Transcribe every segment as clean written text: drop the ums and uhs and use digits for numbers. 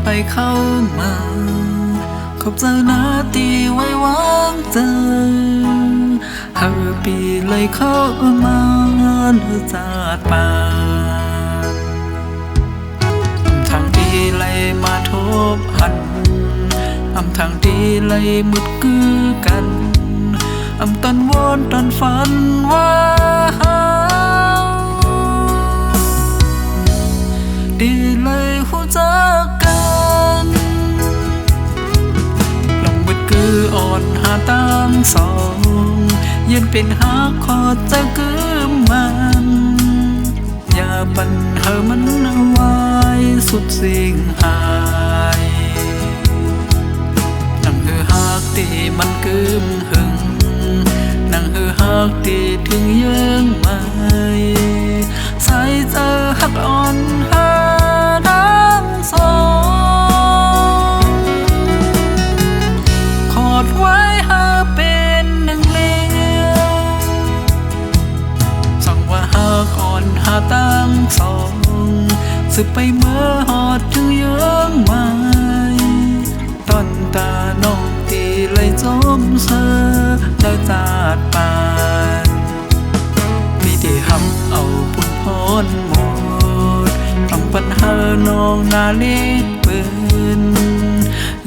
ไปเข้ามาขอบเจ้านาตีไว้วางใจหาปีเลยเข้ามาเนื้อจาดปานทางที่ไหลมาทบหันทางที่ไหลมืดคือกันตอนวนตอนฝันว่าดีเลยหูจักกันลองมืดคืออ่อนหาตั้งสองยืนเป็นหาขอจะคือมันอย่าปัญหามันเอาไว้สุดสิ่งหายนั่งคือหักที่มันกึมหึงนั่งคือหักที่ถึงยังไม่ใส่เจอหักอ่อนหาทั้งสองขอดไว้หาเป็นหนึ่งเลี้ยวสั่งว่าหักอ่อนหาตั้งสองสึกไปเมื่อหอดถึงยังไม่ต้นตาน้องตีเลยจมเสือแล้วจาดปานมีที่หำเอาปุ่นพรหมดต้องปัญหาน้องนาเล็กปืน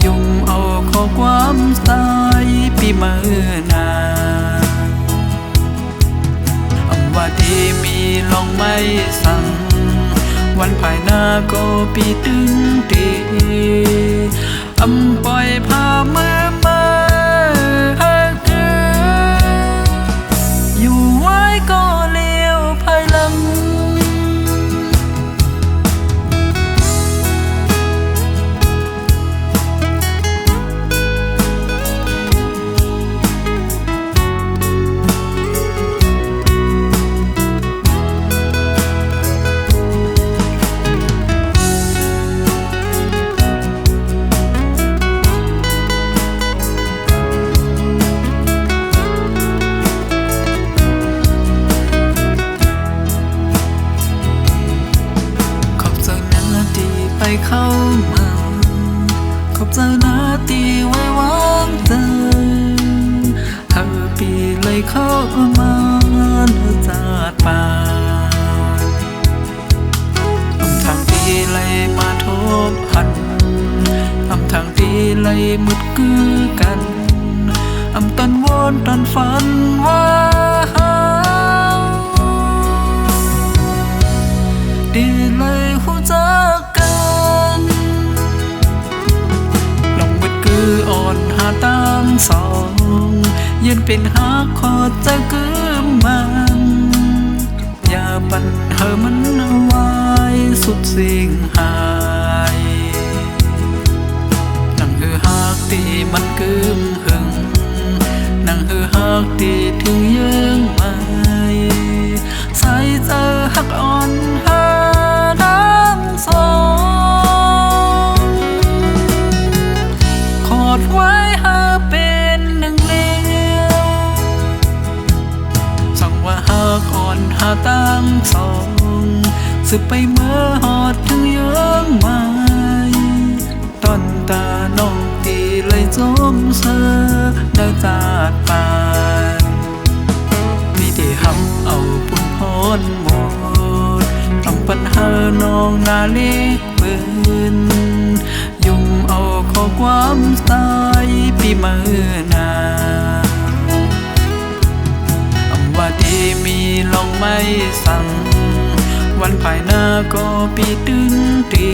ยุ่งเอาข้อความสายปีมือนาว่าดีมีลองไม่สั่งวันภายหน้าก็ปีตึงตีปล่อยพามือมาอยู่ไว้ก็เลี้ยวภายหลังเข้ามาขอบเจ้านาตีไว้วางใจหาปีเลยเข้ามาเนื้อจาดปานทางที่ไหลมาทบหันทางที่ไหลมืดคือกันตอนวนตอนฝันว่าดีเลยหูจักอ่อนหาตั้งสองยืนเป็นหาขอจะคือมันอย่าปัญหามันเอาไว้สุดสิ่งหายนั่งคือหักที่มันกึมหึงนั่งคือหักที่ถึงยังไม่ใส่เจอหักอ่อนหาทั้งสองขอดไว้หาเป็นหนึ่งเลี้ยวสั่งว่าหากอ่อนหาตั้งสองสึกไปเมื่อหอดถึงยังไม่ต้นตาน้องตีเลยจมเสือแล้วจาดปานมีที่หำเอาปุ่นพรหมดต้องปัญหาน้องนาเล็กปืนยุ่งเอาข้อความสายปีมือนาว่าดีมีลองไม่สั่งวันภายหน้าก็ปีตึงตี